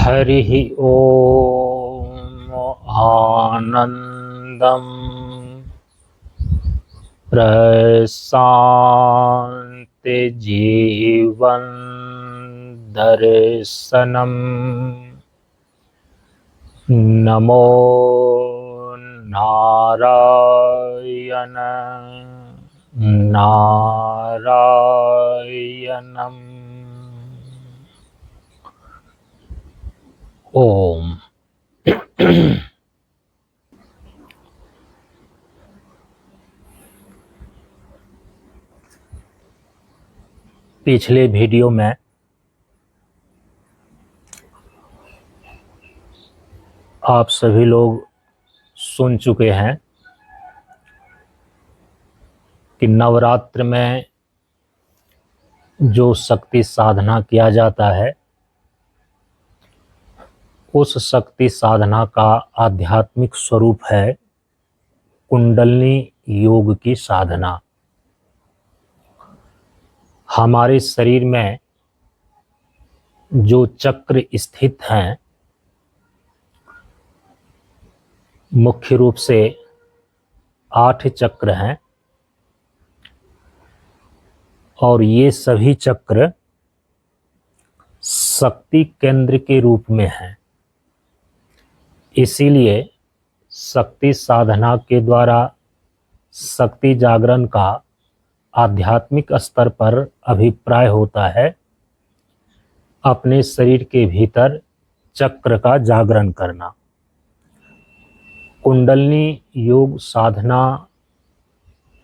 हरिः ॐ आनन्दं प्रशान्तिजीवन दर्शनम् नमो नारायण नारायणम् ओम। पिछले वीडियो में आप सभी लोग सुन चुके हैं कि नवरात्र में जो शक्ति साधना किया जाता है उस शक्ति साधना का आध्यात्मिक स्वरूप है कुंडलिनी योग की साधना। हमारे शरीर में जो चक्र स्थित हैं मुख्य रूप से 8 चक्र हैं और ये सभी चक्र शक्ति केंद्र के रूप में हैं। इसीलिए शक्ति साधना के द्वारा शक्ति जागरण का आध्यात्मिक स्तर पर अभिप्राय होता है अपने शरीर के भीतर चक्र का जागरण करना। कुंडलिनी योग साधना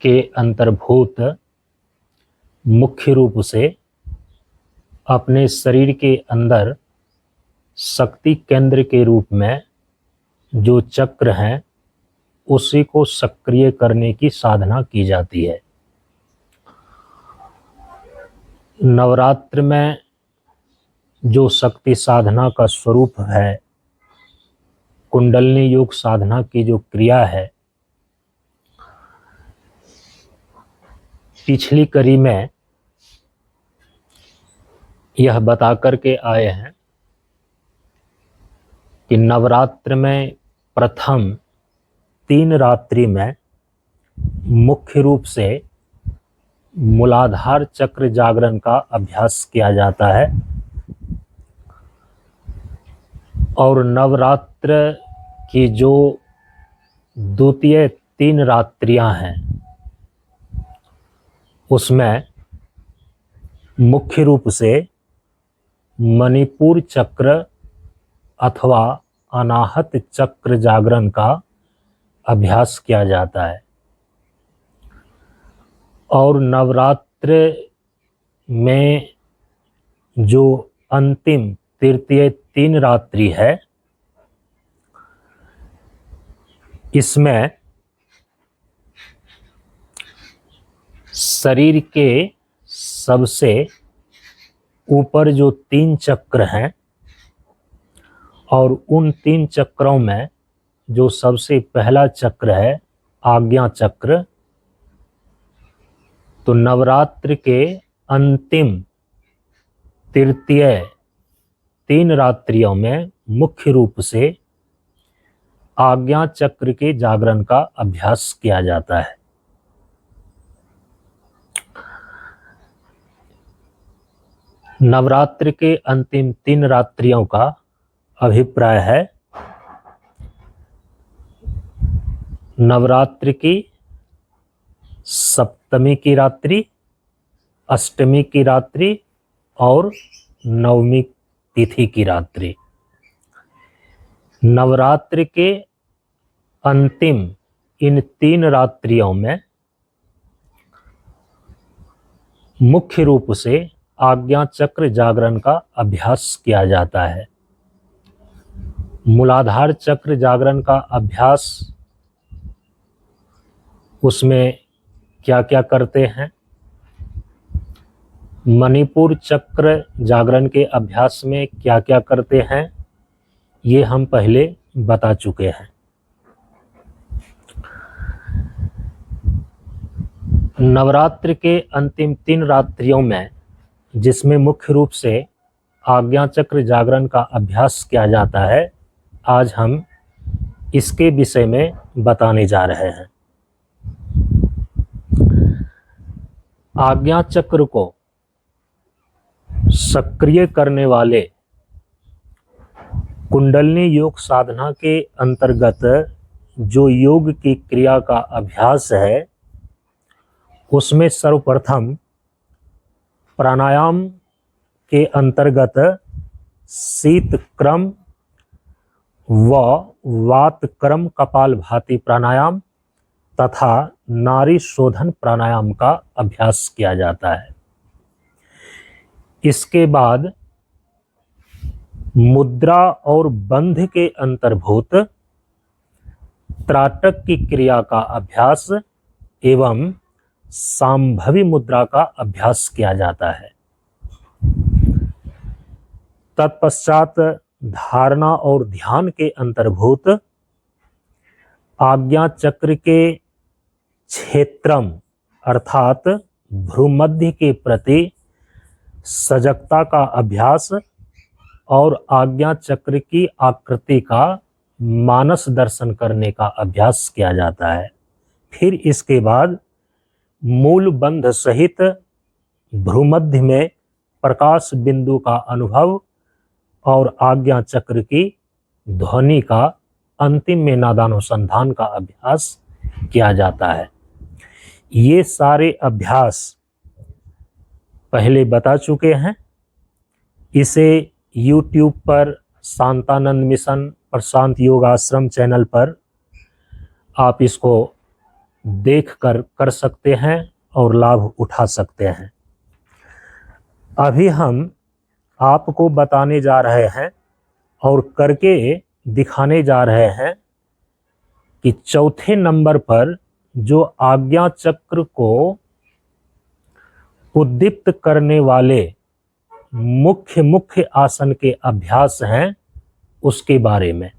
के अंतर्भूत मुख्य रूप से अपने शरीर के अंदर शक्ति केंद्र के रूप में जो चक्र हैं उसी को सक्रिय करने की साधना की जाती है। नवरात्र में जो शक्ति साधना का स्वरूप है, कुंडलिनी योग साधना की जो क्रिया है, पिछली कड़ी में यह बता करके आए हैं कि नवरात्र में प्रथम 3 रात्रि में मुख्य रूप से मूलाधार चक्र जागरण का अभ्यास किया जाता है और नवरात्र की जो द्वितीय 3 रात्रियां हैं उसमें मुख्य रूप से मणिपुर चक्र अथवा अनाहत चक्र जागरण का अभ्यास किया जाता है और नवरात्र में जो अंतिम तृतीय 3 रात्रि है इसमें शरीर के सबसे ऊपर जो 3 चक्र हैं और उन 3 चक्रों में जो सबसे पहला चक्र है आज्ञा चक्र, तो नवरात्र के अंतिम तृतीय 3 रात्रियों में मुख्य रूप से आज्ञा चक्र के जागरण का अभ्यास किया जाता है। नवरात्र के अंतिम 3 रात्रियों का अभिप्राय है नवरात्र की सप्तमी की रात्रि, अष्टमी की रात्रि और नवमी तिथि की रात्रि। नवरात्र के अंतिम इन 3 रात्रियों में मुख्य रूप से आज्ञा चक्र जागरण का अभ्यास किया जाता है। मूलाधार चक्र जागरण का अभ्यास उसमें क्या क्या करते हैं, मणिपुर चक्र जागरण के अभ्यास में क्या क्या करते हैं, ये हम पहले बता चुके हैं। नवरात्र के अंतिम 3 रात्रियों में जिसमें मुख्य रूप से आज्ञा चक्र जागरण का अभ्यास किया जाता है, आज हम इसके विषय में बताने जा रहे हैं। आज्ञा चक्र को सक्रिय करने वाले कुंडलिनी योग साधना के अंतर्गत जो योग की क्रिया का अभ्यास है, उसमें सर्वप्रथम प्राणायाम के अंतर्गत शीत क्रम व वात क्रम कपालभाति प्राणायाम तथा नाड़ी शोधन प्राणायाम का अभ्यास किया जाता है। इसके बाद मुद्रा और बंध के अंतर्भूत त्राटक की क्रिया का अभ्यास एवं सांभवी मुद्रा का अभ्यास किया जाता है। तत्पश्चात धारणा और ध्यान के अंतर्भूत आज्ञा चक्र के क्षेत्रम अर्थात भ्रूमध्य के प्रति सजगता का अभ्यास और आज्ञा चक्र की आकृति का मानस दर्शन करने का अभ्यास किया जाता है। फिर इसके बाद मूल बंध सहित भ्रूमध्य में प्रकाश बिंदु का अनुभव और आज्ञा चक्र की ध्वनि का अंतिम में नादानुसंधान का अभ्यास किया जाता है। ये सारे अभ्यास पहले बता चुके हैं। इसे YouTube पर शांतानंद मिशन प्रशांत योग आश्रम चैनल पर आप इसको देख कर सकते हैं और लाभ उठा सकते हैं। अभी हम आपको बताने जा रहे हैं और करके दिखाने जा रहे हैं कि चौथे नंबर पर जो आज्ञा चक्र को उद्दीप्त करने वाले मुख्य आसन के अभ्यास हैं, उसके बारे में।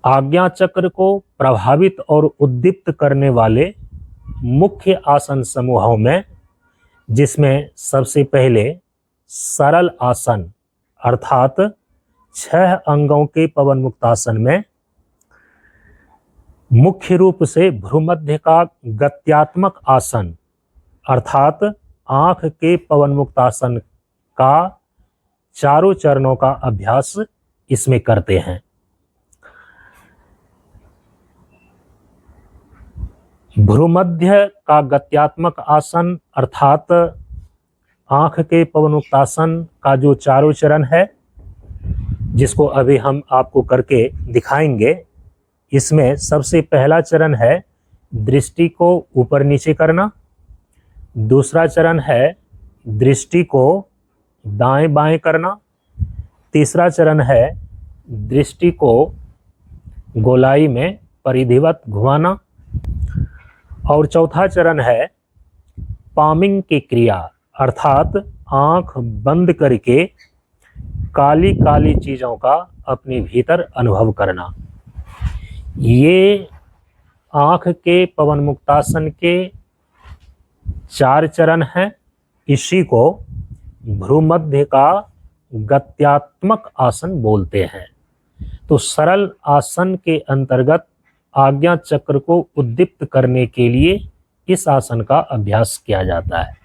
आज्ञा चक्र को प्रभावित और उद्दीप्त करने वाले मुख्य आसन समूहों में, जिसमें सबसे पहले सरल आसन अर्थात 6 अंगों के पवन मुक्तासन में मुख्य रूप से भ्रूमध्य का गत्यात्मक आसन अर्थात आंख के पवन मुक्तासन का चारों चरणों का अभ्यास इसमें करते हैं। भ्रूमध्य का गत्यात्मक आसन अर्थात आंख के पवन मुक्तासन का जो चारों चरण है, जिसको अभी हम आपको करके दिखाएंगे, इसमें सबसे पहला चरण है दृष्टि को ऊपर नीचे करना। दूसरा चरण है दृष्टि को दाएं बाएं करना। तीसरा चरण है दृष्टि को गोलाई में परिधिवत घुमाना। और चौथा चरण है पामिंग की क्रिया अर्थात आंख बंद करके काली काली चीज़ों का अपने भीतर अनुभव करना। ये आंख के पवन मुक्तासन के 4 चरण हैं। इसी को भ्रूमध्य का गत्यात्मक आसन बोलते हैं। तो सरल आसन के अंतर्गत आज्ञा चक्र को उद्दीप्त करने के लिए इस आसन का अभ्यास किया जाता है।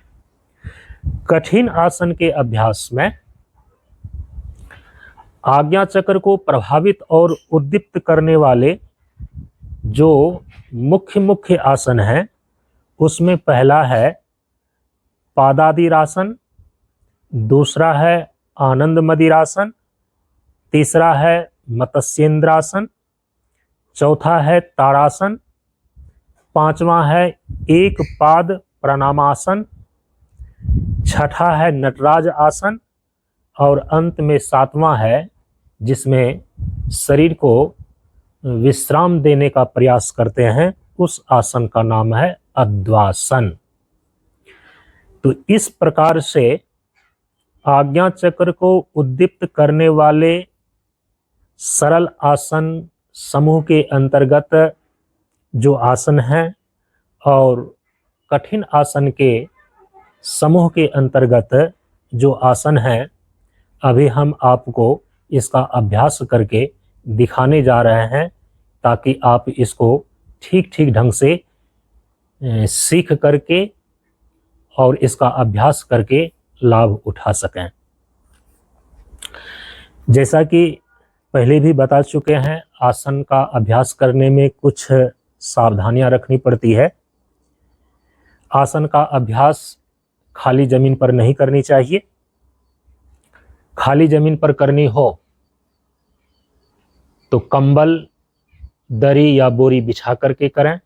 कठिन आसन के अभ्यास में आज्ञा चक्र को प्रभावित और उद्दीप्त करने वाले जो मुख्य आसन हैं, उसमें पहला है पादादिरासन, दूसरा है आनंद मदिरासन, तीसरा है मत्स्येंद्रासन, चौथा है ताड़ासन, पांचवा है एक पाद प्रणामासन, छठा है नटराज आसन और अंत में 7वां है जिसमें शरीर को विश्राम देने का प्रयास करते हैं, उस आसन का नाम है अद्वासन। तो इस प्रकार से आज्ञा चक्र को उद्दीप्त करने वाले सरल आसन समूह के अंतर्गत जो आसन हैं और कठिन आसन के समूह के अंतर्गत जो आसन है अभी हम आपको इसका अभ्यास करके दिखाने जा रहे हैं, ताकि आप इसको ठीक ठीक ढंग से सीख करके और इसका अभ्यास करके लाभ उठा सकें। जैसा कि पहले भी बता चुके हैं, आसन का अभ्यास करने में कुछ सावधानियां रखनी पड़ती है। आसन का अभ्यास खाली जमीन पर नहीं करनी चाहिए। खाली जमीन पर करनी हो तो कंबल, दरी या बोरी बिछा करके करें,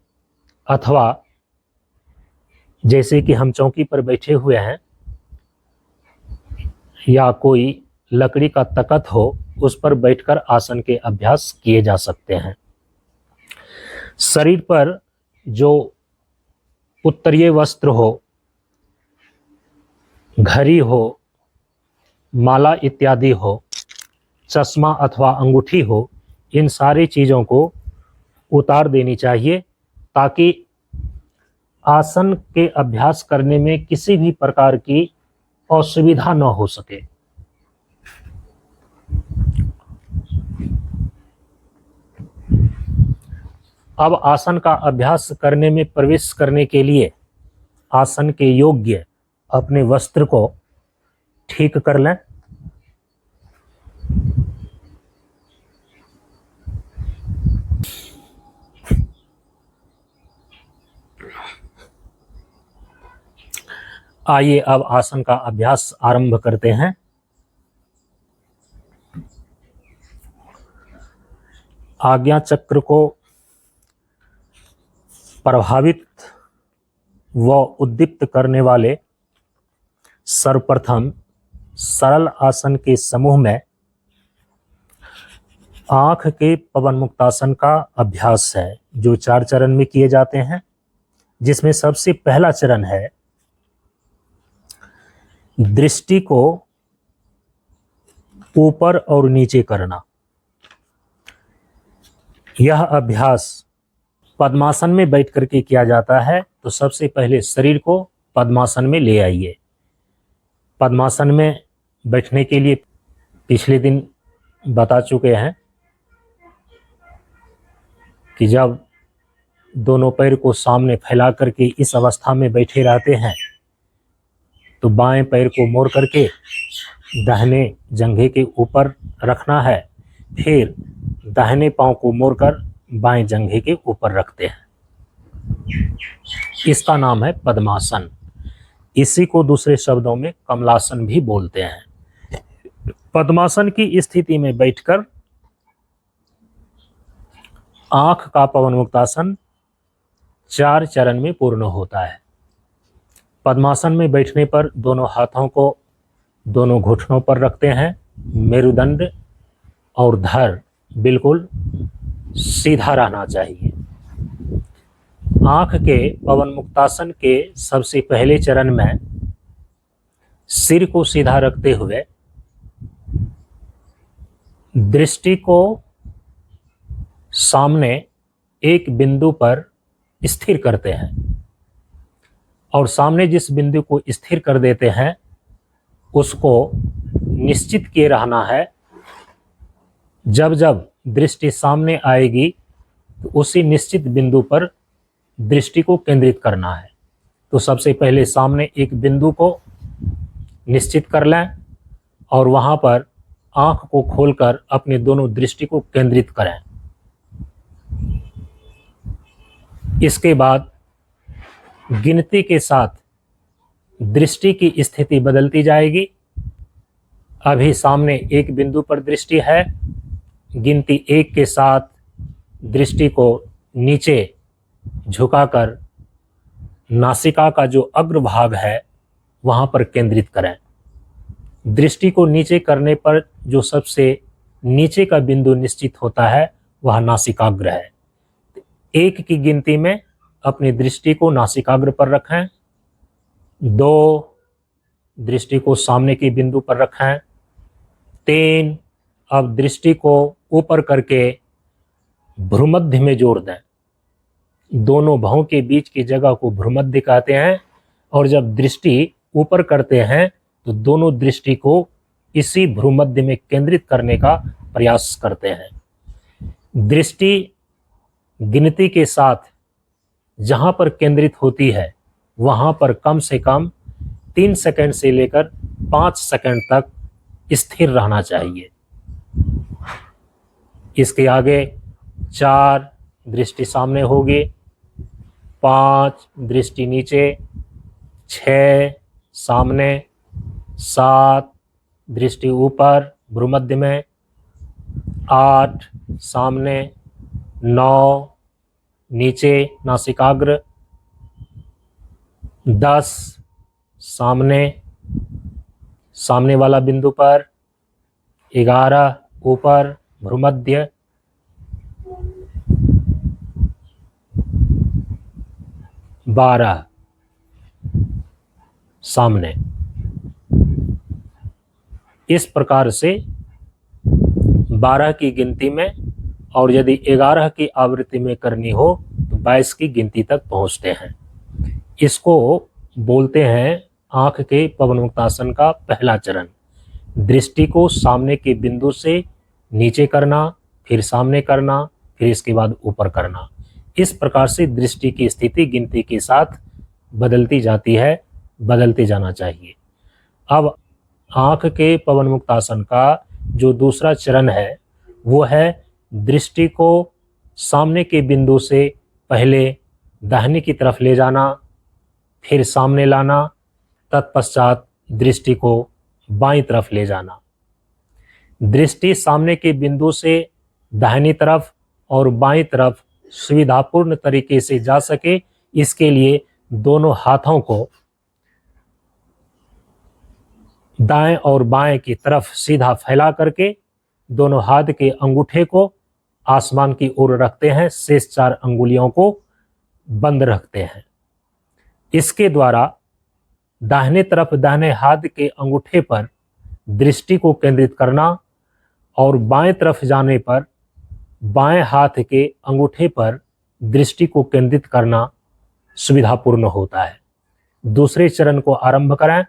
अथवा जैसे कि हम चौकी पर बैठे हुए हैं या कोई लकड़ी का तख्त हो उस पर बैठकर आसन के अभ्यास किए जा सकते हैं। शरीर पर जो उत्तरीय वस्त्र हो, घड़ी हो, माला इत्यादि हो, चश्मा अथवा अंगूठी हो, इन सारी चीज़ों को उतार देनी चाहिए, ताकि आसन के अभ्यास करने में किसी भी प्रकार की असुविधा न हो सके। अब आसन का अभ्यास करने में प्रवेश करने के लिए आसन के योग्य अपने वस्त्र को ठीक कर लें। आइए अब आसन का अभ्यास आरंभ करते हैं। आज्ञा चक्र को प्रभावित व उद्दीप्त करने वाले सर्वप्रथम सरल आसन के समूह में आंख के पवन मुक्तासन का अभ्यास है, जो 4 चरण में किए जाते हैं, जिसमें सबसे पहला चरण है दृष्टि को ऊपर और नीचे करना। यह अभ्यास पद्मासन में बैठ करके किया जाता है। तो सबसे पहले शरीर को पद्मासन में ले आइए। पद्मासन में बैठने के लिए पिछले दिन बता चुके हैं कि जब दोनों पैर को सामने फैला करके इस अवस्था में बैठे रहते हैं तो बाएं पैर को मोड़ करके दाहिने जंघे के ऊपर रखना है, फिर दाहिने पांव को मोड़कर बाएं जंघे के ऊपर रखते हैं। इसका नाम है पद्मासन। इसी को दूसरे शब्दों में कमलासन भी बोलते हैं। पद्मासन की स्थिति में बैठकर आंख का पवन मुक्तासन 4 चरण में पूर्ण होता है। पद्मासन में बैठने पर दोनों हाथों को दोनों घुटनों पर रखते हैं। मेरुदंड और धड़ बिल्कुल सीधा रहना चाहिए। आंख के पवन मुक्तासन के सबसे पहले चरण में सिर को सीधा रखते हुए दृष्टि को सामने एक बिंदु पर स्थिर करते हैं, और सामने जिस बिंदु को स्थिर कर देते हैं उसको निश्चित किए रहना है। जब जब दृष्टि सामने आएगी तो उसी निश्चित बिंदु पर दृष्टि को केंद्रित करना है। तो सबसे पहले सामने एक बिंदु को निश्चित कर लें और वहां पर आंख को खोलकर अपने दोनों दृष्टि को केंद्रित करें। इसके बाद गिनती के साथ दृष्टि की स्थिति बदलती जाएगी। अभी सामने एक बिंदु पर दृष्टि है। गिनती 1 के साथ दृष्टि को नीचे झुकाकर नासिका का जो अग्रभाग है वहां पर केंद्रित करें। दृष्टि को नीचे करने पर जो सबसे नीचे का बिंदु निश्चित होता है वह नासिकाग्र है। 1 की गिनती में अपनी दृष्टि को नासिकाग्र पर रखें। 2 दृष्टि को सामने के बिंदु पर रखें। 3 अब दृष्टि को ऊपर करके भ्रूमध्य में जोड़ दें। दोनों भौं के बीच की जगह को भ्रूमध्य कहते हैं। और जब दृष्टि ऊपर करते हैं तो दोनों दृष्टि को इसी भ्रूमध्य में केंद्रित करने का प्रयास करते हैं। दृष्टि गिनती के साथ जहां पर केंद्रित होती है वहां पर कम से कम 3 सेकंड से लेकर 5 सेकंड तक स्थिर रहना चाहिए। इसके आगे 4 दृष्टि सामने होगी, 5 दृष्टि नीचे, 6 सामने, 7 दृष्टि ऊपर भ्रूमध्य में, 8 सामने, 9 नीचे नासिकाग्र, 10 सामने सामने वाला बिंदु पर, 11 ऊपर भ्रूमध्य, 12 सामने। इस प्रकार से 12 की गिनती में, और यदि 11 की आवृत्ति में करनी हो तो 22 की गिनती तक पहुंचते हैं। इसको बोलते हैं आंख के पवनमुक्तासन का पहला चरण। दृष्टि को सामने के बिंदु से नीचे करना, फिर सामने करना, फिर इसके बाद ऊपर करना। इस प्रकार से दृष्टि की स्थिति गिनती के साथ बदलती जाती है, बदलते जाना चाहिए। अब आंख के पवनमुक्तासन का जो दूसरा चरण है वो है दृष्टि को सामने के बिंदु से पहले दाहिने की तरफ ले जाना, फिर सामने लाना, तत्पश्चात दृष्टि को बाईं तरफ ले जाना। दृष्टि सामने के बिंदु से दाहिनी तरफ और बाईं तरफ सुविधापूर्ण तरीके से जा सके, इसके लिए दोनों हाथों को दाएं और बाएं की तरफ सीधा फैला करके दोनों हाथ के अंगूठे को आसमान की ओर रखते हैं, शेष 4 अंगुलियों को बंद रखते हैं। इसके द्वारा दाहिने तरफ दाहिने हाथ के अंगूठे पर दृष्टि को केंद्रित करना और बाएं तरफ जाने पर बाएं हाथ के अंगूठे पर दृष्टि को केंद्रित करना सुविधापूर्ण होता है। दूसरे चरण को आरंभ करें।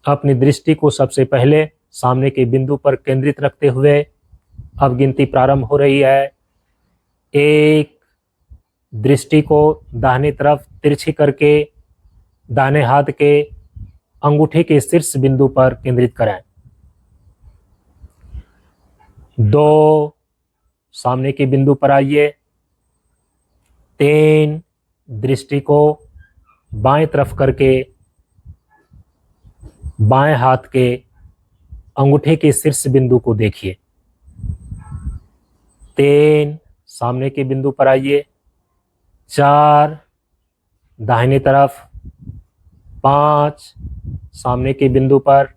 अपनी दृष्टि को सबसे पहले सामने के बिंदु पर केंद्रित रखते हुए अब गिनती प्रारंभ हो रही है। 1 दृष्टि को दाहिनी तरफ तिरछी करके दाहिने हाथ के अंगूठे के शीर्ष बिंदु पर केंद्रित करें। 2 सामने के बिंदु पर आइए। 3 दृष्टि को बाएं तरफ करके बाएं हाथ के अंगूठे के शीर्ष बिंदु को देखिए। 3 सामने के बिंदु पर आइए। 4 दाहिनी तरफ, 5 सामने के बिंदु पर,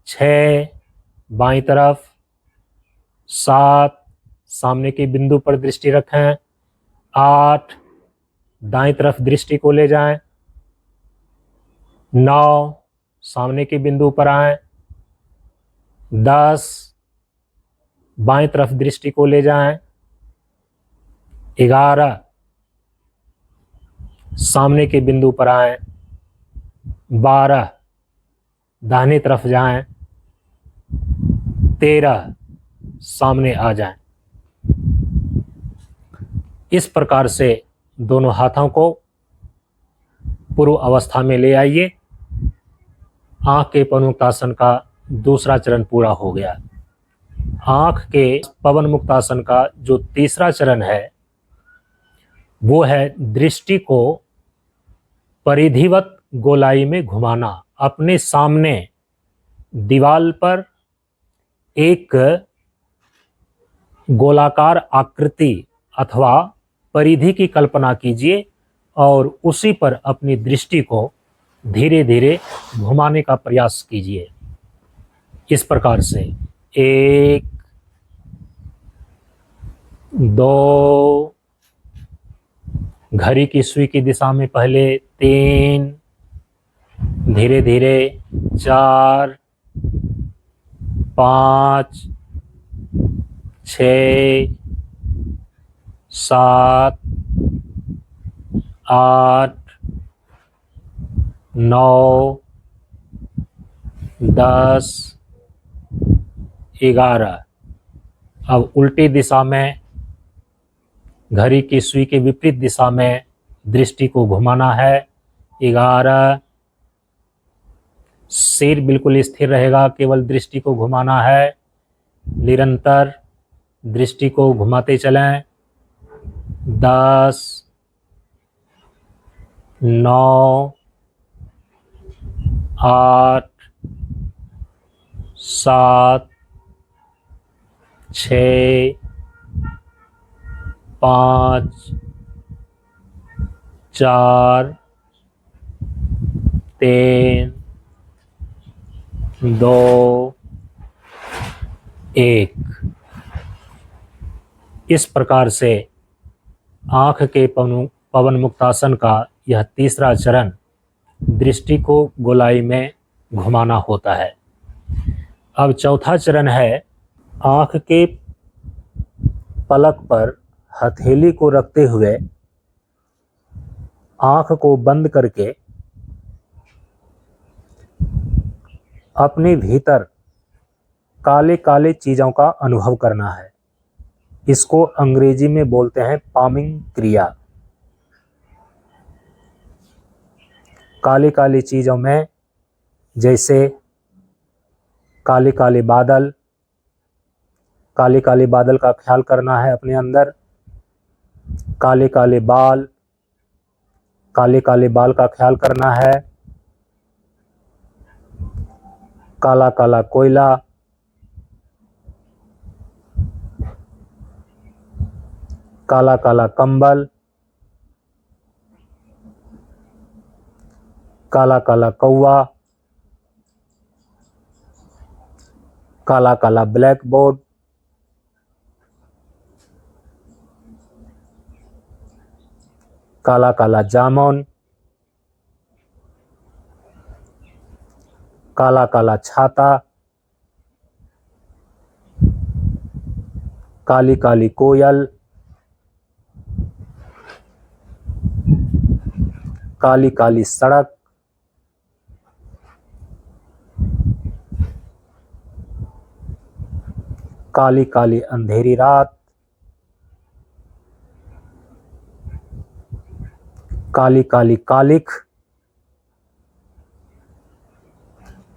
6 बाईं तरफ, 7 सामने के बिंदु पर दृष्टि रखें, 8 दाईं तरफ दृष्टि को ले जाएं, 9 सामने के बिंदु पर आएं, 10 बाईं तरफ दृष्टि को ले जाएं, 11 सामने के बिंदु पर आएं, 12 दाहिनी तरफ जाएं, 13 सामने आ जाएं। इस प्रकार से दोनों हाथों को पूर्व अवस्था में ले आइए। आंख के पवनमुक्तासन का दूसरा चरण पूरा हो गया। आंख के पवनमुक्तासन का जो तीसरा चरण है वो है दृष्टि को परिधिवत गोलाई में घुमाना। अपने सामने दीवार पर एक गोलाकार आकृति अथवा परिधि की कल्पना कीजिए और उसी पर अपनी दृष्टि को धीरे धीरे घुमाने का प्रयास कीजिए। इस प्रकार से 1, 2, घड़ी की सुई की दिशा में पहले 3, धीरे धीरे 4, 5, 6, 7, 8, 9, 10, 11। अब उल्टी दिशा में, घड़ी की सुई के विपरीत दिशा में दृष्टि को घुमाना है। 11। सिर बिल्कुल स्थिर रहेगा, केवल दृष्टि को घुमाना है। निरंतर दृष्टि को घुमाते चलें। 10, 9, 8, 7, 6, 5, 4, 3, 2, 1। इस प्रकार से आँख के पवन मुक्तासन का यह तीसरा चरण दृष्टि को गोलाई में घुमाना होता है। अब चौथा चरण है, आँख के पलक पर हथेली को रखते हुए आँख को बंद करके अपने भीतर काले काले चीज़ों का अनुभव करना है। इसको अंग्रेजी में बोलते हैं पामिंग क्रिया। काले काले चीज़ों में जैसे काले काले बादल, काले काले बादल का ख्याल करना है अपने अंदर। काले काले बाल, काले काले बाल का ख्याल करना है। काला काला कोयला, काला काला कंबल, काला काला कौवा, काला काला ब्लैक बोर्ड, काला काला जामुन, काला काला छाता, काली काली कोयल, काली काली सड़क, काली काली अंधेरी रात, काली काली कालिख,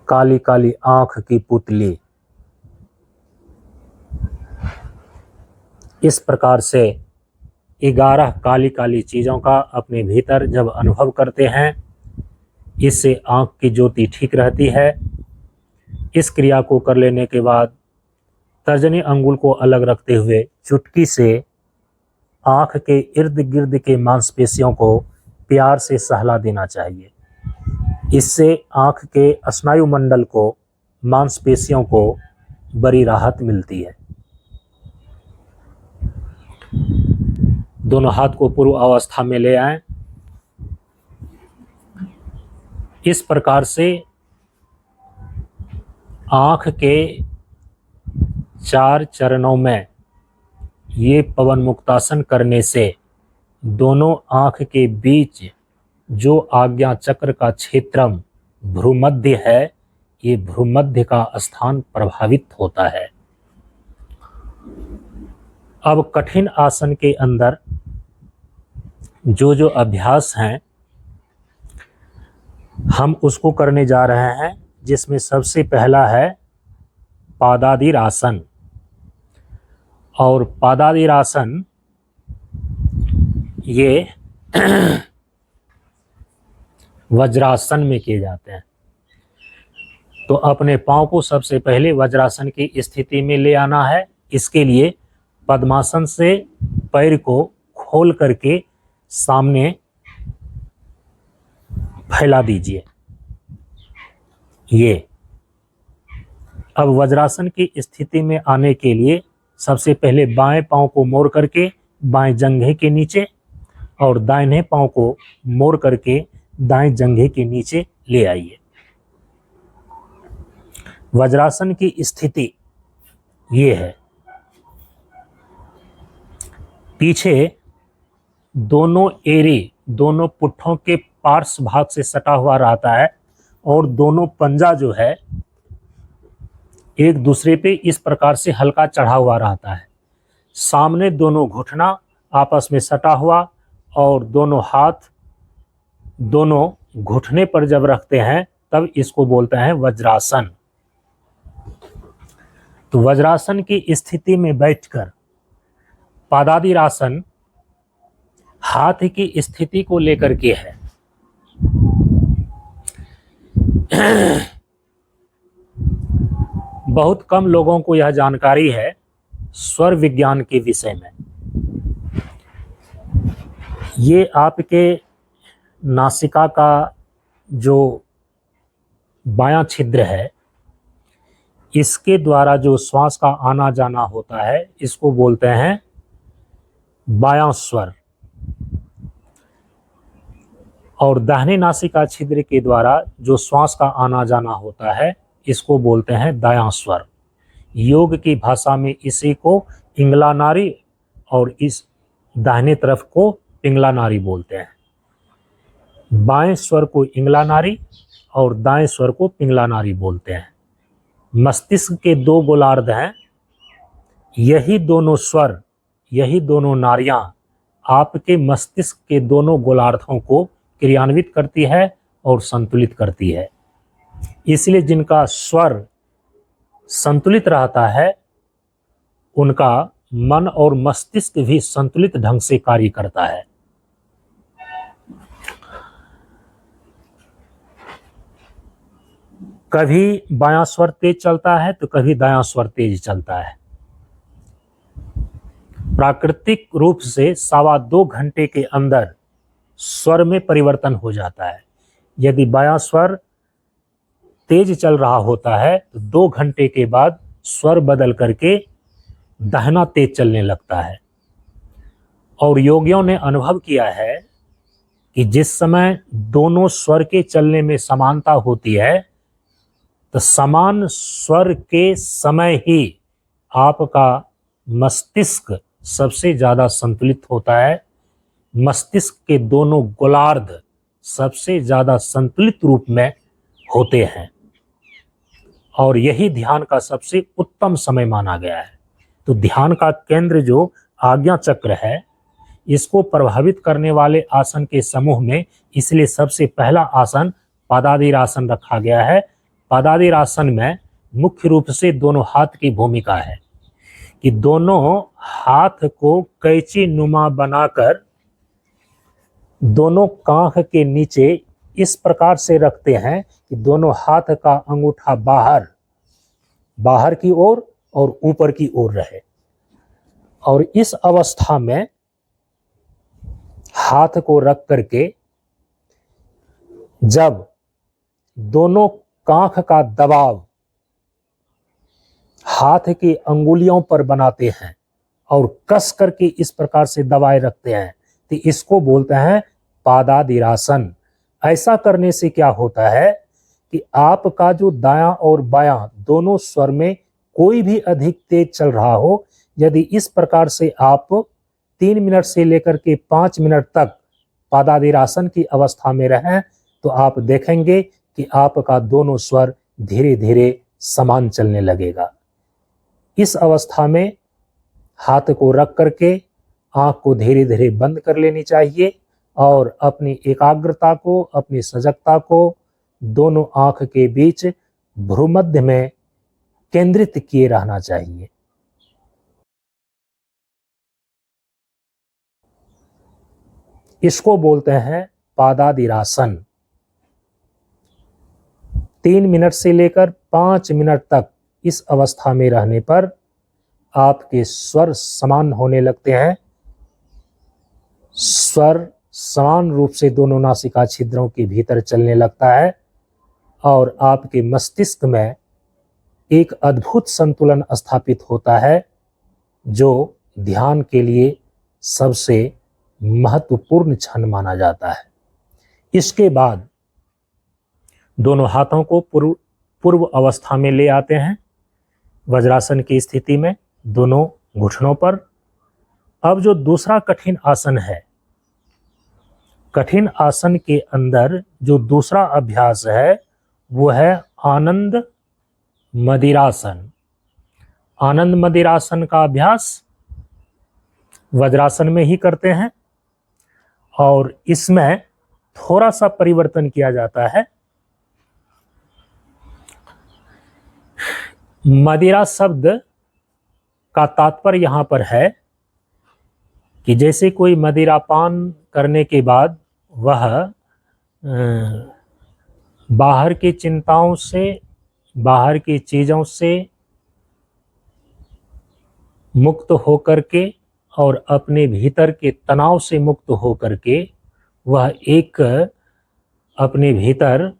काली काली आंख की पुतली। इस प्रकार से 11 काली काली चीज़ों का अपने भीतर जब अनुभव करते हैं, इससे आँख की ज्योति ठीक रहती है। इस क्रिया को कर लेने के बाद तर्जनी अंगुल को अलग रखते हुए चुटकी से आँख के इर्द गिर्द के मांसपेशियों को प्यार से सहला देना चाहिए। इससे आँख के स्नायुमंडल को, मांसपेशियों को बड़ी राहत मिलती है। दोनों हाथ को पूर्व अवस्था में ले आएं। इस प्रकार से आँख के 4 चरणों में ये पवन मुक्तासन करने से दोनों आँख के बीच जो आज्ञा चक्र का क्षेत्रम भ्रूमध्य है, ये भ्रूमध्य का स्थान प्रभावित होता है। अब कठिन आसन के अंदर जो जो अभ्यास हैं हम उसको करने जा रहे हैं, जिसमें सबसे पहला है पादादिर आसन। और पादादिर आसन ये वज्रासन में किए जाते हैं। तो अपने पाँव को सबसे पहले वज्रासन की स्थिति में ले आना है। इसके लिए पद्मासन से पैर को खोल करके सामने फैला दीजिए। ये अब वज्रासन की स्थिति में आने के लिए सबसे पहले बाएं पाँव को मोड़ करके बाएं जंघे के नीचे और दाहिने पाँव को मोड़ करके दाएं जंघे के नीचे ले आइए। वज्रासन की स्थिति ये है। पीछे दोनों एरी दोनों पुट्ठों के पार्श्व भाग से सटा हुआ रहता है और दोनों पंजा जो है एक दूसरे पे इस प्रकार से हल्का चढ़ा हुआ रहता है। सामने दोनों घुटना आपस में सटा हुआ और दोनों हाथ दोनों घुटने पर जब रखते हैं तब इसको बोलते हैं वज्रासन। तो वज्रासन की स्थिति में बैठकर पादादिरासन हाथ की स्थिति को लेकर के है। बहुत कम लोगों को यह जानकारी है स्वर विज्ञान के विषय में। ये आपके नासिका का जो बायां छिद्र है, इसके द्वारा जो श्वास का आना जाना होता है इसको बोलते हैं बायां स्वर, और दाहिने नासिका छिद्र के द्वारा जो श्वास का आना जाना होता है इसको बोलते हैं दायां स्वर। योग की भाषा में इसी को इंगला नारी और इस दाहिने तरफ को पिंगला नारी बोलते हैं। बाएं स्वर को इंगला नारी और दाएं स्वर को पिंगला नारी बोलते हैं। मस्तिष्क के दो गोलार्ध हैं, यही दोनों स्वर, यही दोनों नारियां आपके मस्तिष्क के दोनों गोलार्धों को क्रियान्वित करती है और संतुलित करती है। इसलिए जिनका स्वर संतुलित रहता है उनका मन और मस्तिष्क भी संतुलित ढंग से कार्य करता है। कभी बायां स्वर तेज चलता है तो कभी दायां स्वर तेज चलता है। प्राकृतिक रूप से 2.25 घंटे के अंदर स्वर में परिवर्तन हो जाता है। यदि बायां स्वर तेज चल रहा होता है तो 2 घंटे के बाद स्वर बदल करके दाहिना तेज चलने लगता है। और योगियों ने अनुभव किया है कि जिस समय दोनों स्वर के चलने में समानता होती है तो समान स्वर के समय ही आपका मस्तिष्क सबसे ज़्यादा संतुलित होता है। मस्तिष्क के दोनों गोलार्ध सबसे ज़्यादा संतुलित रूप में होते हैं और यही ध्यान का सबसे उत्तम समय माना गया है। तो ध्यान का केंद्र जो आज्ञा चक्र है, इसको प्रभावित करने वाले आसन के समूह में इसलिए सबसे पहला आसन पादादिरासन रखा गया है। पादादिरासन में मुख्य रूप से दोनों हाथ की भूमिका है कि दोनों हाथ को कैंची नुमा बनाकर दोनों कांख के नीचे इस प्रकार से रखते हैं कि दोनों हाथ का अंगूठा बाहर की ओर और ऊपर की ओर रहे। और इस अवस्था में हाथ को रख करके जब दोनों कांख का दबाव हाथ की अंगुलियों पर बनाते हैं और कस करके इस प्रकार से दबाए रखते हैं तो इसको बोलते हैं पादादिरासन। ऐसा करने से क्या होता है कि आपका जो दायां और बायां दोनों स्वर में कोई भी अधिक तेज चल रहा हो, यदि इस प्रकार से आप 3 मिनट से लेकर के 5 मिनट तक पादादिरासन की अवस्था में रहें तो आप देखेंगे कि आपका दोनों स्वर धीरे धीरे समान चलने लगेगा। इस अवस्था में हाथ को रख करके आंख को धीरे धीरे बंद कर लेनी चाहिए और अपनी एकाग्रता को, अपनी सजगता को दोनों आंख के बीच भ्रूमध्य में केंद्रित किए रहना चाहिए। इसको बोलते हैं पादादिरासन। 3 मिनट से लेकर 5 मिनट तक इस अवस्था में रहने पर आपके स्वर समान होने लगते हैं। स्वर समान रूप से दोनों नासिका छिद्रों के भीतर चलने लगता है और आपके मस्तिष्क में एक अद्भुत संतुलन स्थापित होता है जो ध्यान के लिए सबसे महत्वपूर्ण क्षण माना जाता है। इसके बाद दोनों हाथों को पूर्व अवस्था में ले आते हैं वज्रासन की स्थिति में दोनों घुटनों पर। अब जो दूसरा कठिन आसन है, कठिन आसन के अंदर जो दूसरा अभ्यास है वो है आनंद मदिरासन। आनंद मदिरासन का अभ्यास वज्रासन में ही करते हैं और इसमें थोड़ा सा परिवर्तन किया जाता है। मदिरा शब्द का तात्पर्य यहां पर है कि जैसे कोई मदिरापान करने के बाद वह बाहर की चिंताओं से, बाहर की चीज़ों से मुक्त होकर के और अपने भीतर के तनाव से मुक्त होकर के वह एक अपने भीतर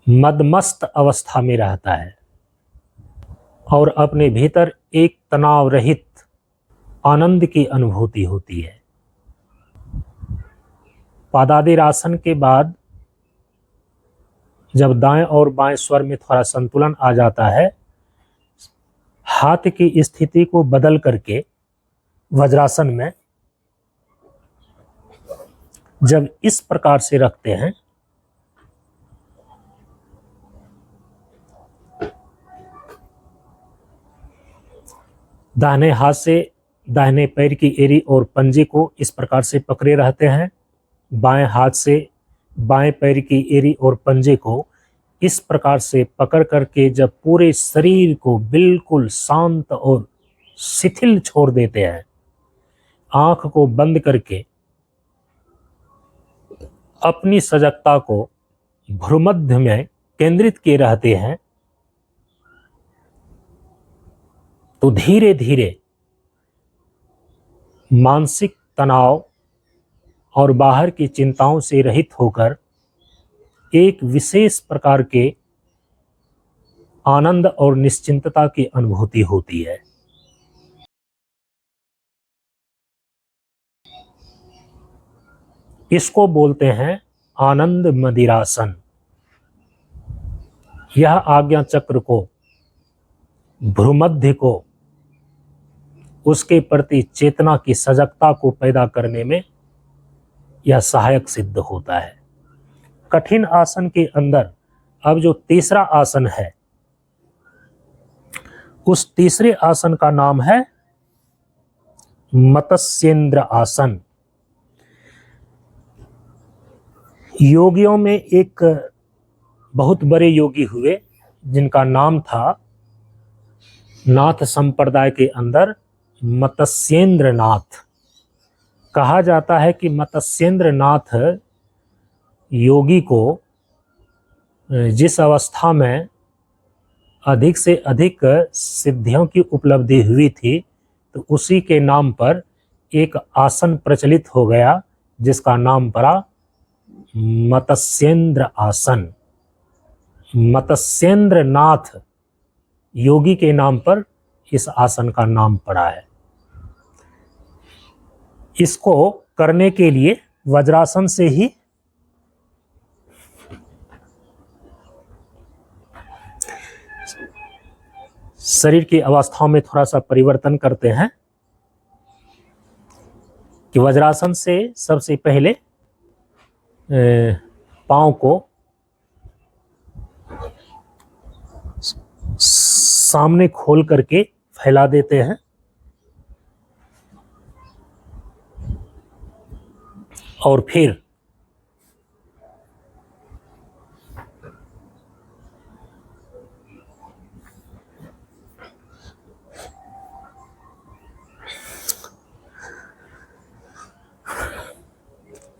मदमस्त अवस्था में रहता है और अपने भीतर एक तनाव रहित आनंद की अनुभूति होती है। पादादिरासन के बाद जब दाएं और बाएं स्वर में थोड़ा संतुलन आ जाता है, हाथ की स्थिति को बदल करके वज्रासन में जब इस प्रकार से रखते हैं, दाहिने हाथ से दाहिने पैर की एड़ी और पंजे को इस प्रकार से पकड़े रहते हैं, बाएं हाथ से बाएं पैर की एड़ी और पंजे को इस प्रकार से पकड़ करके जब पूरे शरीर को बिल्कुल शांत और शिथिल छोड़ देते हैं, आंख को बंद करके अपनी सजगता को भ्रूमध्य में केंद्रित किए रहते हैं, तो धीरे धीरे मानसिक तनाव और बाहर की चिंताओं से रहित होकर एक विशेष प्रकार के आनंद और निश्चिंतता की अनुभूति होती है। इसको बोलते हैं आनंद मदिरासन। यह आज्ञा चक्र को, भ्रूमध्य को, उसके प्रति चेतना की सजगता को पैदा करने में यह सहायक सिद्ध होता है। कठिन आसन के अंदर अब जो तीसरा आसन है, उस तीसरे आसन का नाम है मत्स्येंद्र आसन। योगियों में एक बहुत बड़े योगी हुए जिनका नाम था नाथ संप्रदाय के अंदर मत्स्येंद्र नाथ। कहा जाता है कि मत्स्येंद्र नाथ योगी को जिस अवस्था में अधिक से अधिक सिद्धियों की उपलब्धि हुई थी, तो उसी के नाम पर एक आसन प्रचलित हो गया जिसका नाम पड़ा मत्स्येंद्र आसन। मत्स्येंद्र नाथ योगी के नाम पर इस आसन का नाम पड़ा है। इसको करने के लिए वज्रासन से ही शरीर की अवस्थाओं में थोड़ा सा परिवर्तन करते हैं कि वज्रासन से सबसे पहले पांव को सामने खोल करके फैला देते हैं और फिर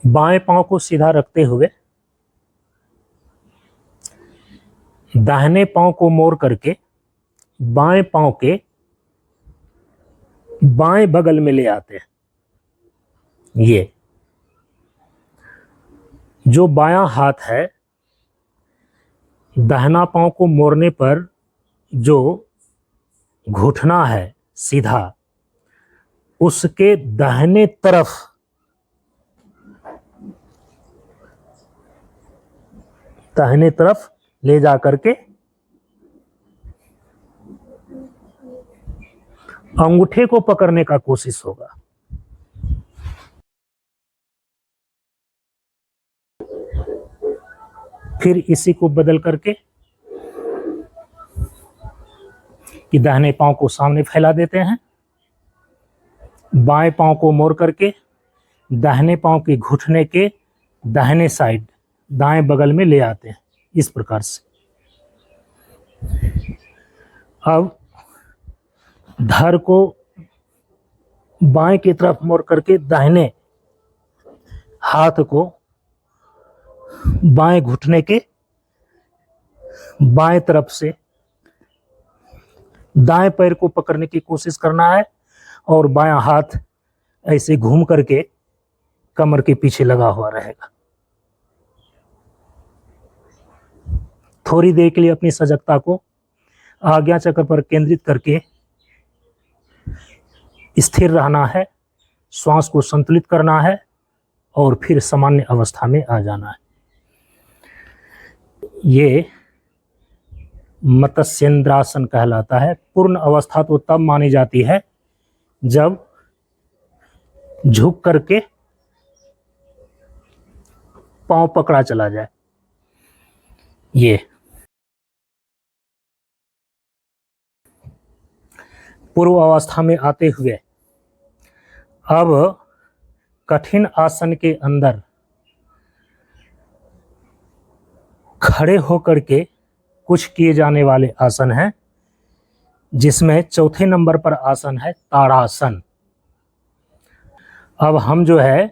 बाएं पांव को सीधा रखते हुए दाहिने पांव को मोड़ करके बाएं पांव के बाएं बगल में ले आते हैं। ये जो बायां हाथ है, दाहिना पांव को मोड़ने पर जो घुटना है सीधा, उसके दाहिने तरफ ले जा करके अंगूठे को पकड़ने का कोशिश होगा। फिर इसी को बदल करके कि दाहिने पांव को सामने फैला देते हैं, बाएं पांव को मोड़ करके दाहिने पांव के घुटने के दाहिने साइड दाएं बगल में ले आते हैं, इस प्रकार से। अब धड़ को बाएं की तरफ मोड़ करके दाहिने हाथ को बाएं घुटने के बाएं तरफ से दाएं पैर को पकड़ने की कोशिश करना है और बायां हाथ ऐसे घूम करके कमर के पीछे लगा हुआ रहेगा। थोड़ी देर के लिए अपनी सजगता को आज्ञा चक्र पर केंद्रित करके स्थिर रहना है, श्वास को संतुलित करना है और फिर सामान्य अवस्था में आ जाना है। ये मत्स्येंद्रासन कहलाता है। पूर्ण अवस्था तो तब मानी जाती है जब झुक करके पांव पकड़ा चला जाए। ये पूर्व अवस्था में आते हुए अब कठिन आसन के अंदर खड़े होकर के कुछ किए जाने वाले आसन हैं, जिसमें चौथे नंबर पर आसन है ताड़ासन। अब हम जो है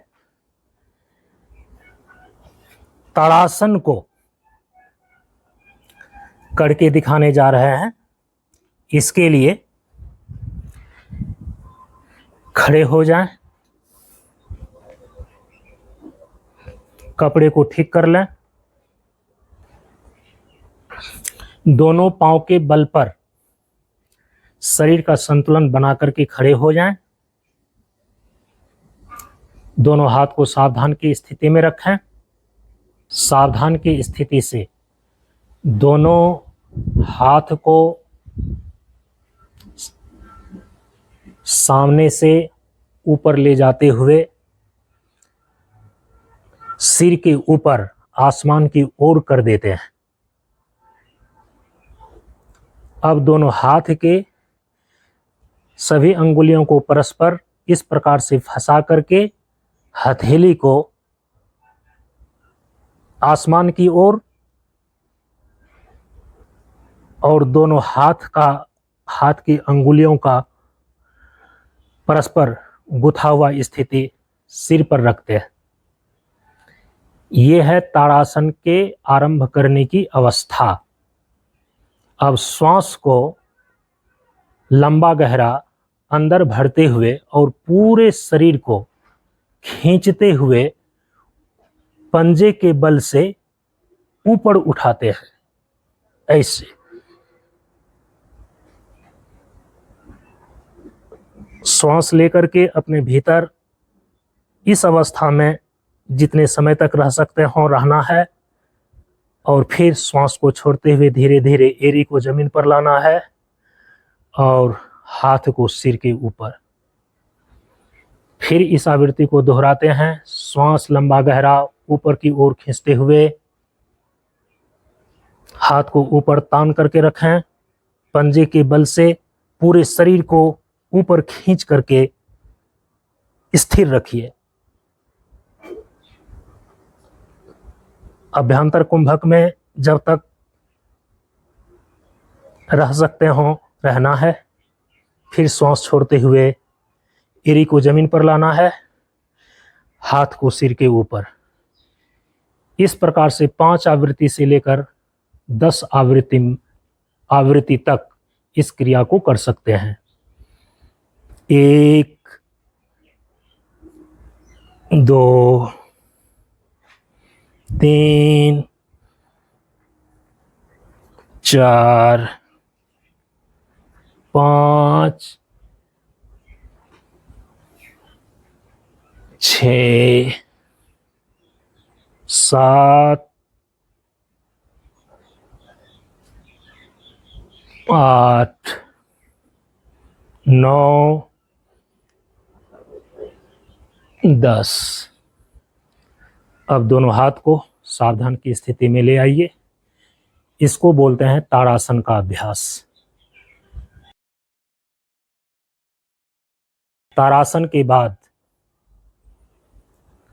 ताड़ासन को करके दिखाने जा रहे हैं। इसके लिए खड़े हो जाएं, कपड़े को ठीक कर लें, दोनों पांव के बल पर शरीर का संतुलन बना करके खड़े हो जाएं। दोनों हाथ को सावधान की स्थिति में रखें। सावधान की स्थिति से दोनों हाथ को सामने से ऊपर ले जाते हुए सिर के ऊपर आसमान की ओर कर देते हैं। अब दोनों हाथ के सभी अंगुलियों को परस्पर इस प्रकार से फंसा करके हथेली को आसमान की ओर और दोनों हाथ की अंगुलियों का परस्पर गुथा हुआ स्थिति सिर पर रखते हैं। यह है ताड़ासन के आरंभ करने की अवस्था। अब श्वास को लंबा गहरा अंदर भरते हुए और पूरे शरीर को खींचते हुए पंजे के बल से ऊपर उठाते हैं। ऐसे श्वास लेकर के अपने भीतर इस अवस्था में जितने समय तक रह सकते हो रहना है और फिर श्वास को छोड़ते हुए धीरे धीरे एड़ी को जमीन पर लाना है और हाथ को सिर के ऊपर। फिर इस आवृत्ति को दोहराते हैं। श्वास लंबा गहरा ऊपर की ओर खींचते हुए हाथ को ऊपर तान करके रखें, पंजे के बल से पूरे शरीर को ऊपर खींच करके स्थिर रखिए। अभ्यंतर कुंभक में जब तक रह सकते हो रहना है। फिर श्वास छोड़ते हुए एड़ी को जमीन पर लाना है, हाथ को सिर के ऊपर। इस प्रकार से 5 आवृत्ति से लेकर 10 आवृत्ति तक इस क्रिया को कर सकते हैं। 1 2 3 4 5 6 7 8 9 10। अब दोनों हाथ को सावधान की स्थिति में ले आइए। इसको बोलते हैं ताड़ासन का अभ्यास। तारासन के बाद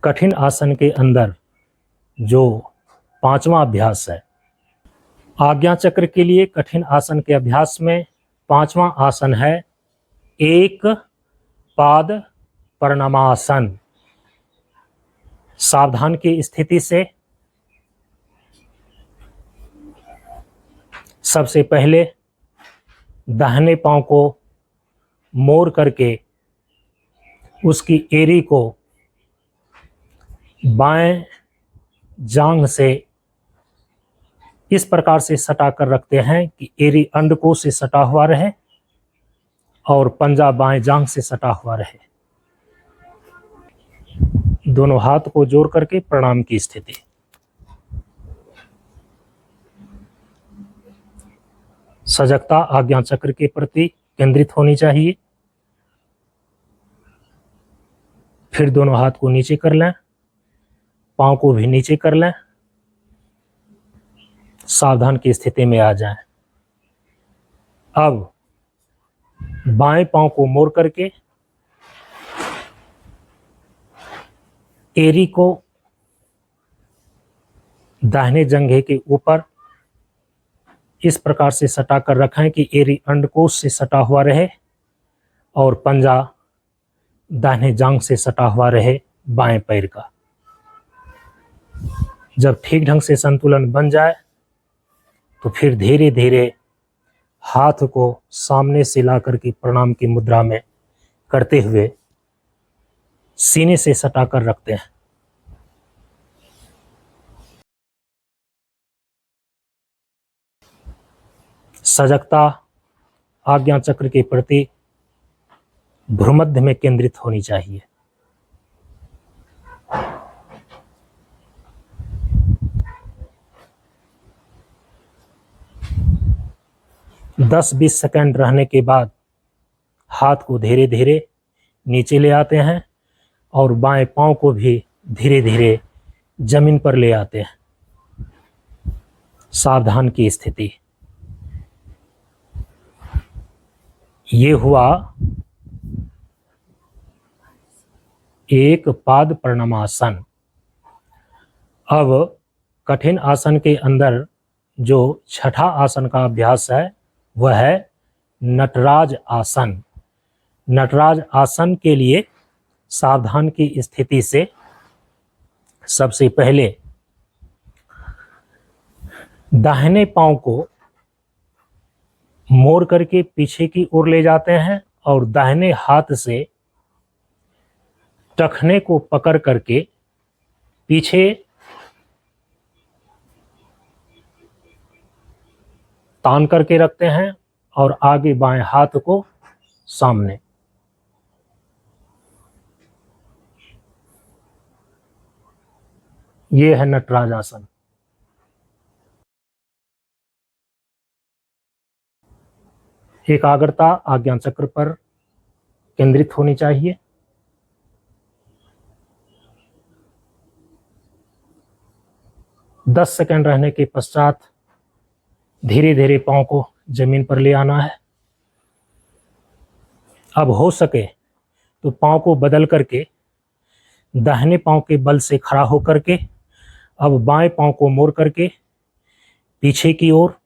कठिन आसन के अंदर जो 5वां अभ्यास है, आज्ञा चक्र के लिए कठिन आसन के अभ्यास में 5वां आसन है एक पाद प्रणामासन। सावधान की स्थिति से सबसे पहले दाहिने पांव को मोड़ करके उसकी एड़ी को बाएं जांघ से इस प्रकार से सटा कर रखते हैं कि एड़ी अंडकोश से सटा हुआ रहे और पंजा बाएं जांघ से सटा हुआ रहे। दोनों हाथ को जोड़ करके प्रणाम की स्थिति। सजगता आज्ञा चक्र के प्रति केंद्रित होनी चाहिए। फिर दोनों हाथ को नीचे कर लें, पांव को भी नीचे कर लें, सावधान की स्थिति में आ जाएं। अब बाएं पांव को मोड़ करके एड़ी को दाहिने जंघे के ऊपर इस प्रकार से सटा कर रखें कि एड़ी अंडकोश से सटा हुआ रहे और पंजा दाहिने जांघ से सटा हुआ रहे बाएं पैर का। जब ठीक ढंग से संतुलन बन जाए तो फिर धीरे धीरे हाथ को सामने से ला करके प्रणाम की मुद्रा में करते हुए सीने से सटा कर रखते हैं। सजगता आज्ञा चक्र के प्रति भ्रूमध्य में केंद्रित होनी चाहिए। दस 20 सेकंड रहने के बाद हाथ को धीरे धीरे नीचे ले आते हैं और बाएं पांव को भी धीरे धीरे जमीन पर ले आते हैं। सावधान की स्थिति। ये हुआ एक पाद प्रणामासन। अब कठिन आसन के अंदर जो छठा आसन का अभ्यास है वह है नटराज आसन। नटराज आसन के लिए सावधान की स्थिति से सबसे पहले दाहिने पांव को मोड़ करके पीछे की ओर ले जाते हैं और दाहिने हाथ से टखने को पकड़ करके पीछे तान करके रखते हैं और आगे बाएं हाथ को सामने। ये है नटराज आसन। एकाग्रता आज्ञा चक्र पर केंद्रित होनी चाहिए। दस सेकंड रहने के पश्चात धीरे धीरे पांव को जमीन पर ले आना है। अब हो सके तो पांव को बदल करके दाहिने पांव के बल से खड़ा होकर के अब बाएं पांव को मोड़ करके पीछे की ओर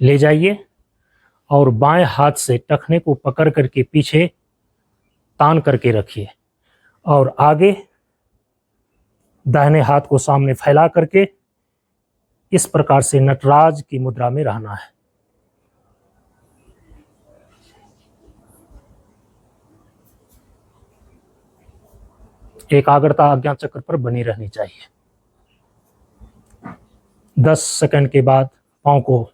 ले जाइए और बाएं हाथ से टखने को पकड़ करके पीछे तान करके रखिए और आगे दाहिने हाथ को सामने फैला करके इस प्रकार से नटराज की मुद्रा में रहना है। एकाग्रता आज्ञा चक्र पर बनी रहनी चाहिए। 10 सेकंड के बाद पांव को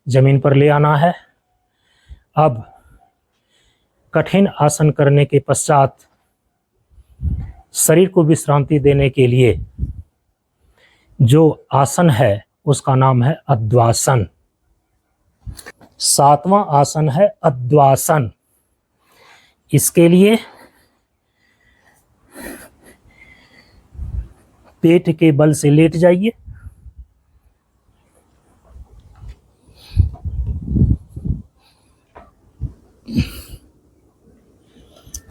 जमीन पर ले आना है। अब कठिन आसन करने के पश्चात शरीर को विश्रांति देने के लिए जो आसन है उसका नाम है अद्वासन। 7वां आसन है अद्वासन। इसके लिए पेट के बल से लेट जाइए,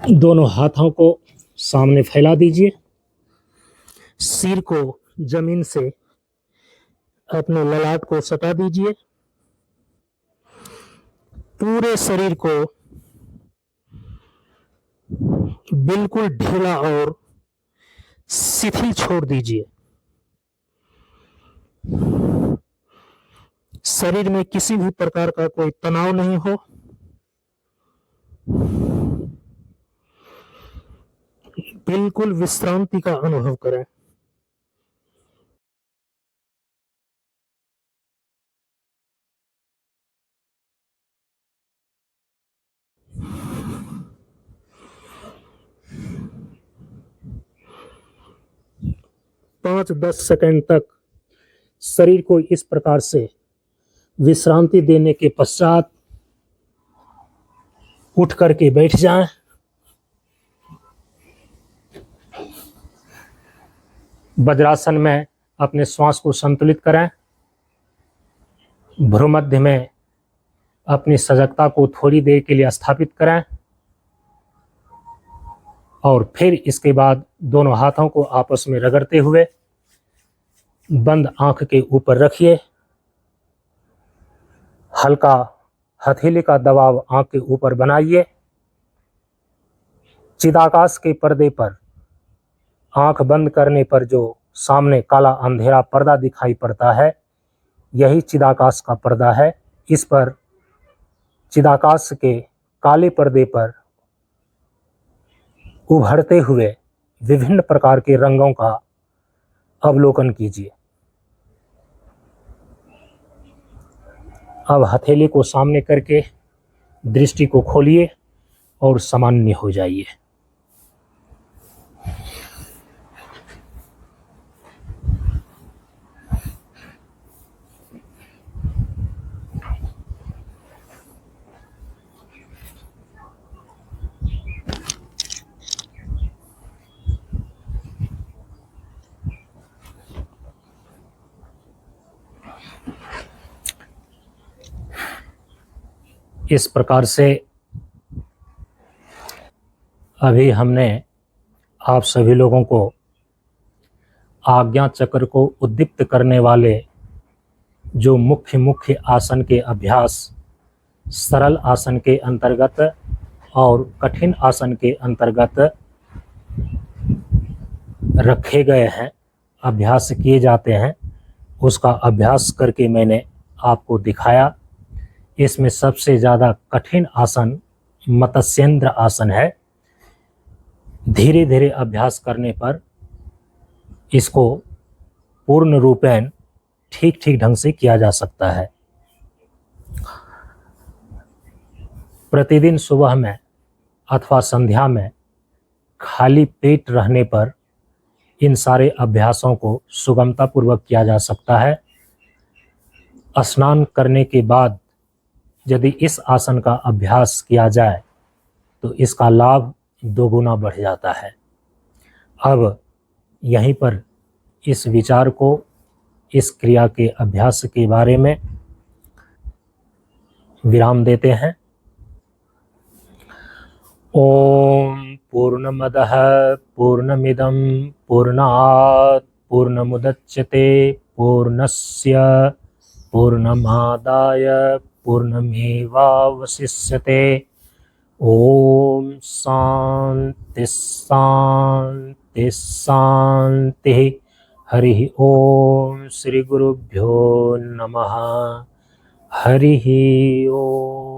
दोनों हाथों को सामने फैला दीजिए। सिर को जमीन से अपने ललाट को सटा दीजिए। पूरे शरीर को बिल्कुल ढीला और शिथिल छोड़ दीजिए। शरीर में किसी भी प्रकार का कोई तनाव नहीं हो। बिल्कुल विश्रांति का अनुभव करें। पाँच 10 सेकंड तक शरीर को इस प्रकार से विश्रांति देने के पश्चात उठ करके बैठ जाएं। वज्रासन में अपने श्वास को संतुलित करें। भ्रूमध्य में अपनी सजगता को थोड़ी देर के लिए स्थापित करें और फिर इसके बाद दोनों हाथों को आपस में रगड़ते हुए बंद आंख के ऊपर रखिए। हल्का हथेली का दबाव आंख के ऊपर बनाइए। चिदाकाश के पर्दे पर आंख बंद करने पर जो सामने काला अंधेरा पर्दा दिखाई पड़ता है, यही चिदाकाश का पर्दा है। इस पर चिदाकाश के काले पर्दे पर उभरते हुए विभिन्न प्रकार के रंगों का अवलोकन कीजिए। अब हथेली को सामने करके दृष्टि को खोलिए और सामान्य हो जाइए। इस प्रकार से अभी हमने आप सभी लोगों को आज्ञा चक्र को उद्दीप्त करने वाले जो मुख्य आसन के अभ्यास सरल आसन के अंतर्गत और कठिन आसन के अंतर्गत रखे गए हैं, अभ्यास किए जाते हैं, उसका अभ्यास करके मैंने आपको दिखाया। इसमें सबसे ज़्यादा कठिन आसन मत्स्येंद्र आसन है। धीरे धीरे अभ्यास करने पर इसको पूर्ण रूपेण ठीक ढंग से किया जा सकता है। प्रतिदिन सुबह में अथवा संध्या में खाली पेट रहने पर इन सारे अभ्यासों को सुगमतापूर्वक किया जा सकता है। स्नान करने के बाद यदि इस आसन का अभ्यास किया जाए तो इसका लाभ दोगुना बढ़ जाता है। अब यहीं पर इस विचार को, इस क्रिया के अभ्यास के बारे में विराम देते हैं। ओम पूर्णमदः पूर्णमिदं पूर्णात् पूर्णमुदच्यते पूर्णस्य पूर्णमादाय पूर्णमेवावशिष्यते। ओम शांति शांति शांति। हरि ओम। श्री गुरुभ्यो नमः। हरि ओम।